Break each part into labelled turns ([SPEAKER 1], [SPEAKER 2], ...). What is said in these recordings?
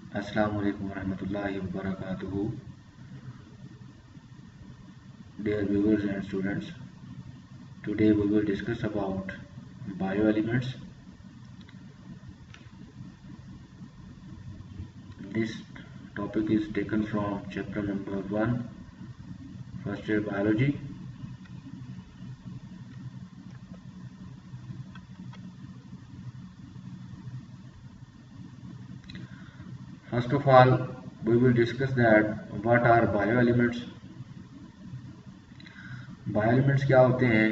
[SPEAKER 1] Assalamualaikum warahmatullahi wabarakatuh. Dear viewers and students, today we will discuss about bioelements. This topic is taken from chapter number 1, first year biology. First of all, we will discuss that what are bioelements. बायोएलिमेंट्स क्या होते हैं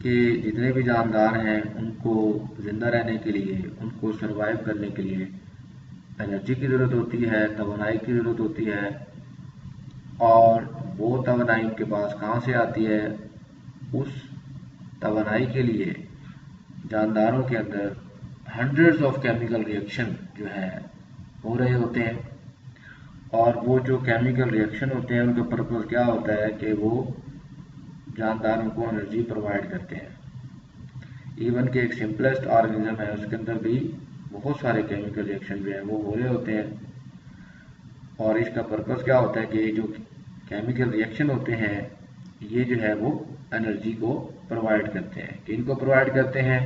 [SPEAKER 1] कि जितने भी जानदार हैं उनको ज़िंदा रहने के लिए, उनको सर्वाइव करने के लिए एनर्जी की ज़रूरत होती है, तवानाई की ज़रूरत होती है। और वो तवानाई उनके पास कहाँ से आती है? उस तवानाई के लिए जानदारों के अंदर हंड्रेड्स ऑफ केमिकल रिएक्शन जो है हो रहे होते हैं। और वो जो केमिकल रिएक्शन होते हैं उनका पर्पज़ क्या होता है कि वो जानदारों को एनर्जी प्रोवाइड करते हैं। इवन कि एक सिंपलेस्ट ऑर्गेनिज्म है उसके अंदर भी बहुत सारे केमिकल रिएक्शन जो है वो हो रहे होते हैं। और इसका पर्पस क्या होता है कि जो केमिकल रिएक्शन होते हैं ये जो है वो एनर्जी को प्रोवाइड करते हैं। इनको प्रोवाइड करते हैं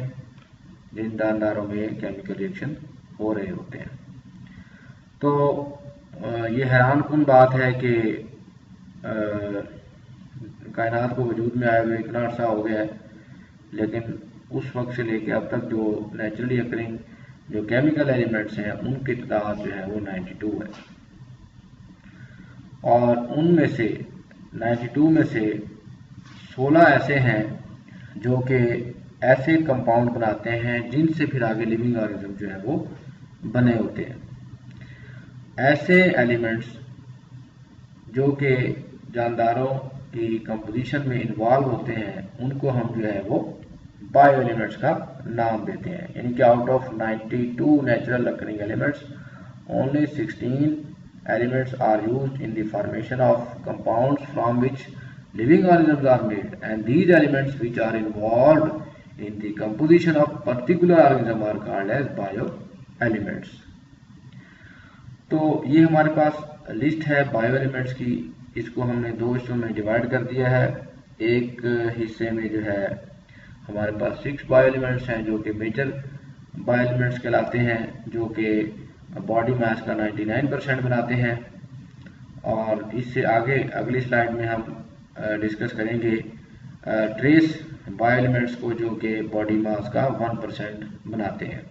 [SPEAKER 1] जिन जानदारों में केमिकल रिएक्शन हो रहे होते हैं। तो ये हैरान कुन बात है कि कायनात को वजूद में आए हुए इतना अर्सा हो गया है, लेकिन उस वक्त से लेकर अब तक जो नेचुरली अकरिंग जो केमिकल एलिमेंट्स हैं उनकी तादाद जो है वो 92 है। और उनमें से 92 में से 16 ऐसे हैं जो कि ऐसे कंपाउंड बनाते हैं जिनसे फिर आगे लिविंग ऑर्गेनिज्म जो है वो बने होते हैं। ऐसे एलिमेंट्स जो कि जानदारों की कंपोजिशन में इन्वॉल्व होते हैं उनको हम जो है वो बायो एलिमेंट्स का नाम देते हैं। यानी कि out of 92 natural occurring elements only 16 elements are used in the formation of compounds from which living organisms are made and these elements which are involved in the composition of particular organism are called as bio elements. तो ये हमारे पास list है bio elements की। इसको हमने दो हिस्सों में डिवाइड कर दिया है। एक हिस्से में जो है हमारे पास 6 बायो एलिमेंट्स हैं जो कि मेजर बायो एलिमेंट्स कहलाते हैं, जो कि बॉडी मास का 99% बनाते हैं। और इससे आगे अगली स्लाइड में हम डिस्कस करेंगे ट्रेस बायो एलिमेंट्स को जो कि बॉडी मास का 1% बनाते हैं।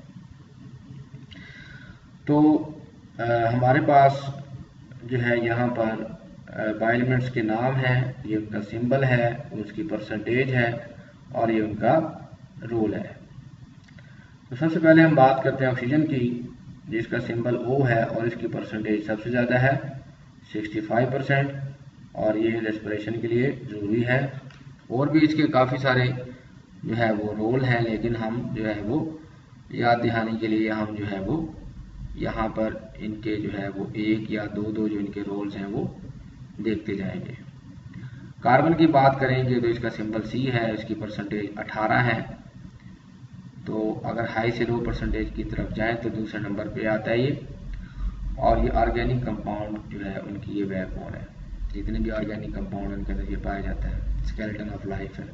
[SPEAKER 1] तो हमारे पास जो है यहाँ पर बायो एलिमेंट्स के नाम हैं, ये उनका सिंबल है, उसकी परसेंटेज है और ये उनका रोल है। तो सबसे पहले हम बात करते हैं ऑक्सीजन की, जिसका सिंबल O है और इसकी परसेंटेज सबसे ज़्यादा है 65%। और ये रेस्पिरेशन के लिए ज़रूरी है। और भी इसके काफ़ी सारे जो है वो रोल हैं, लेकिन हम जो है वो याद दहानी के लिए हम जो है वो यहाँ पर इनके जो है वो एक या दो जो इनके रोल्स हैं वो देखते जाएंगे। कार्बन की बात करेंगे तो इसका सिंबल C है, इसकी परसेंटेज 18 है। तो अगर हाई से लो परसेंटेज की तरफ जाएं तो दूसरे नंबर पे आता है ये। और ये ऑर्गेनिक कंपाउंड जो है उनकी ये बैकबोन है। जितने भी ऑर्गेनिक कंपाउंड उनके अंदर ये पाया जाता है, स्केलेटन ऑफ लाइफ है।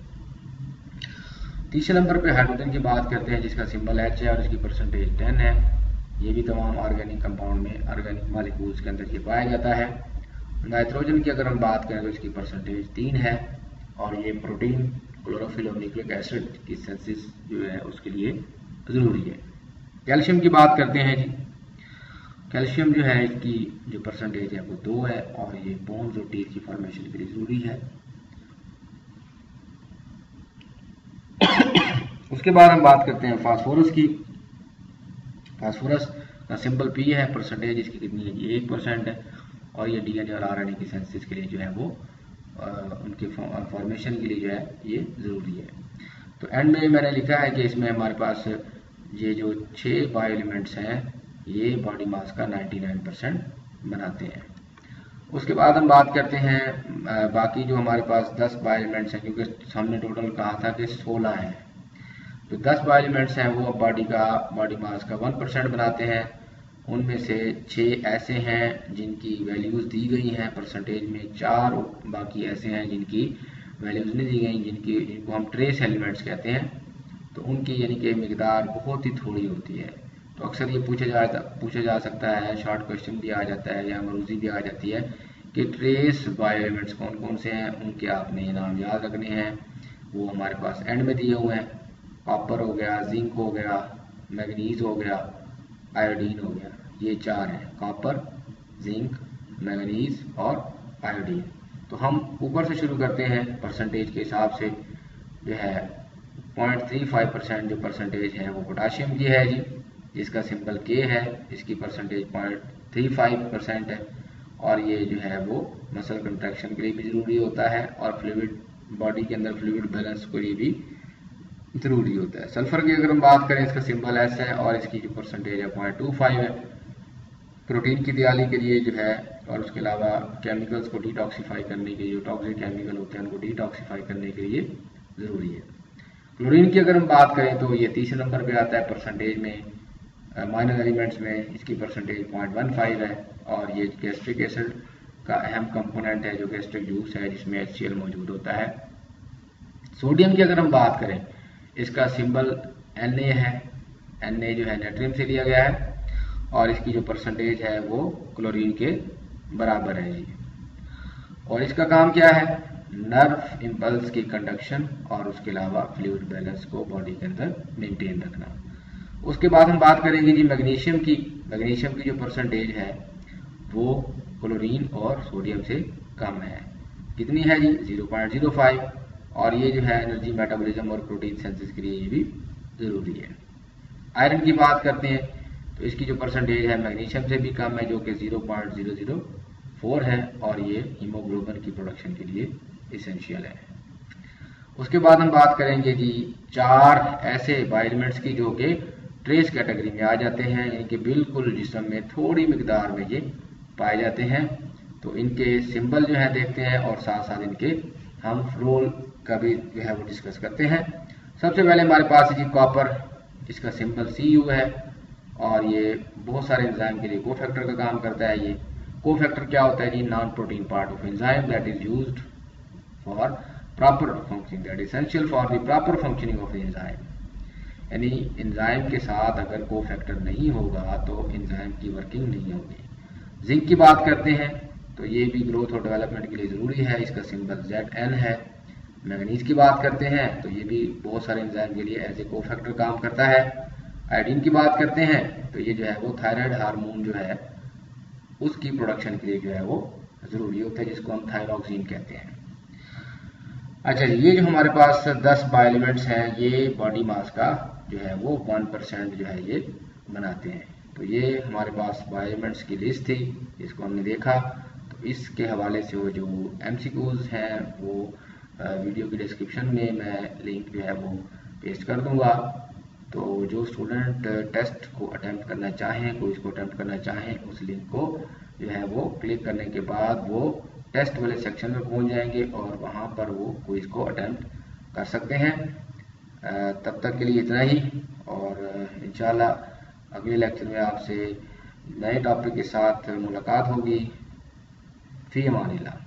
[SPEAKER 1] तीसरे नंबर पे हाइड्रोजन की बात करते हैं जिसका सिंबल H है और इसकी परसेंटेज 10 है। ये भी तमाम ऑर्गेनिक कंपाउंड में ऑर्गेनिक मॉलिक्यूल्स के अंदर ये पाया जाता है। नाइट्रोजन की अगर हम बात करें तो इसकी परसेंटेज 3 है और ये प्रोटीन, क्लोरोफिल और न्यूक्लिक एसिड की सिंथेसिस जो है उसके लिए ज़रूरी है। कैल्शियम की बात करते हैं जी। कैल्शियम जो है इसकी जो परसेंटेज है वो 2 है और ये बोन्स और टीथ की फॉर्मेशन के लिए ज़रूरी है। उसके बाद हम बात करते हैं फास्फोरस की। फास्फोरस का सिंबल P है, परसेंटेज इसकी कितनी है? 1% है। और ये DNA और RNA की सिंथेसिस के लिए जो है वो उनके फॉर्मेशन के लिए जो है ये ज़रूरी है। तो एंड में मैंने लिखा है कि इसमें हमारे पास ये जो 6 बायो एलिमेंट्स हैं ये बॉडी मास का 99% बनाते हैं। उसके बाद हम बात करते हैं बाकी जो हमारे पास 10 बायो एलिमेंट्स हैं, क्योंकि हमने टोटल कहा था कि 16 हैं। तो 10 बायो एलिमेंट्स हैं वो बॉडी मास का 1% बनाते हैं। उनमें से 6 ऐसे हैं जिनकी वैल्यूज़ दी गई हैं परसेंटेज में, 4 बाकी ऐसे हैं जिनकी वैल्यूज़ नहीं दी गई, जिनको हम ट्रेस एलिमेंट्स कहते हैं। तो उनकी यानी कि मिकदार बहुत ही थोड़ी होती है। तो अक्सर ये पूछा जा सकता है, शॉर्ट क्वेश्चन भी आ जाता है या मरूजी भी आ जाती है कि ट्रेस बायो एलिमेंट्स कौन कौन से हैं, उनके आपने नाम याद रखने हैं। वो हमारे पास एंड में दिए हुए हैं। कॉपर हो गया, जिंक हो गया, मैग्नीज हो गया, आयोडीन हो गया। ये 4 हैं, कॉपर, जिंक, मैग्नीज और आयोडीन। तो हम ऊपर से शुरू करते हैं परसेंटेज के हिसाब से। जो है 0.35% जो परसेंटेज है वो पोटाशियम की है जी, जिसका सिंबल के है। इसकी परसेंटेज 0.35% है और ये जो है वो मसल कंट्रैक्शन के लिए भी ज़रूरी होता है और फ्लूइड बॉडी के अंदर फ्लूइड बैलेंस के लिए भी ज़रूरी होता है। सल्फर की अगर हम बात करें, इसका सिंबल एस है और इसकी जो परसेंटेज है 0.25 है। प्रोटीन की तैयारी के लिए जो है और उसके अलावा केमिकल्स को डिटॉक्सीफाई करने के लिए, जो टॉक्सिक केमिकल होते हैं उनको डिटॉक्सीफाई करने के लिए ज़रूरी है। क्लोरीन की अगर हम बात करें तो ये तीसरे नंबर पे आता है परसेंटेज में, माइनर एलिमेंट्स में। इसकी परसेंटेज 0.15 है और ये गैस्ट्रिक एसिड का अहम कंपोनेंट है, जो गैस्ट्रिक जूस है जिसमें HCl मौजूद होता है। सोडियम की अगर हम बात करें, इसका सिंबल Na है। Na जो है नेट्रियम से लिया गया है और इसकी जो परसेंटेज है वो क्लोरीन के बराबर है जी। और इसका काम क्या है? नर्व इम्पल्स की कंडक्शन और उसके अलावा फ्लूइड बैलेंस को बॉडी के अंदर मेंटेन रखना। उसके बाद हम बात करेंगे जी मैग्नीशियम की। मैग्नीशियम की जो परसेंटेज है वो क्लोरीन और सोडियम से कम है। कितनी है जी? 0.05। और ये जो है एनर्जी मेटाबॉलिज्म और प्रोटीन सिंथेसिस के लिए ये भी ज़रूरी है। आयरन की बात करते हैं तो इसकी जो परसेंटेज है मैग्नीशियम से भी कम है, जो कि 0.004 है और ये हीमोग्लोबिन की प्रोडक्शन के लिए इसेंशियल है। उसके बाद हम बात करेंगे जी 4 ऐसे बायोएलिमेंट्स की जो कि ट्रेस कैटेगरी में आ जाते हैं, यानी कि बिल्कुल जिस्म में थोड़ी मिकदार में ये पाए जाते हैं। तो इनके सिंबल जो है देखते हैं और साथ साथ इनके हम रोल का भी जो है वो डिस्कस करते हैं। सबसे पहले हमारे पास है जी कॉपर। इसका सिंबल Cu है और ये बहुत सारे एंजाइम के लिए कोफैक्टर का काम करता है। ये कोफैक्टर क्या होता है जी? Non protein part of enzyme that is used for proper functioning, that is essential for the proper functioning of the enzyme. यानी एंजाइम के साथ अगर कोफैक्टर नहीं होगा तो एंजाइम की वर्किंग नहीं होगी। जिंक की बात करते हैं तो ये भी ग्रोथ और डेवलपमेंट के लिए ज़रूरी है। इसका सिंबल Zn है। मैग्नीज की बात करते हैं तो ये भी बहुत सारे एंजाइम के लिए एज ए कोफैक्टर काम करता है। आयोडीन की बात करते हैं तो ये जो है वो थायराइड हार्मोन जो है उसकी प्रोडक्शन के लिए जो है वो ज़रूरी होता है, जिसको हम थायरॉक्सिन कहते हैं। अच्छा जी, ये जो हमारे पास 10 बायोएलिमेंट्स हैं, ये बॉडी मास का जो है वो 1% जो है ये बनाते हैं। तो ये हमारे पास बायोएलिमेंट्स की लिस्ट थी, इसको हमने देखा। तो इसके हवाले से वो जो MCQs हैं वो वीडियो की डिस्क्रिप्शन में मैं लिंक जो है वो पेस्ट कर दूंगा। तो जो स्टूडेंट टेस्ट को अटेम्प्ट करना चाहें, कोई इसको अटेम्प्ट करना चाहें, उस लिंक को जो है वो क्लिक करने के बाद वो टेस्ट वाले सेक्शन में पहुंच जाएंगे और वहां पर वो क्विज को अटेम्प्ट कर सकते हैं। तब तक के लिए इतना ही और इंशाल्लाह अगले लेक्चर में आपसे नए टॉपिक के साथ मुलाकात होगी। फी अमानिल्लाह।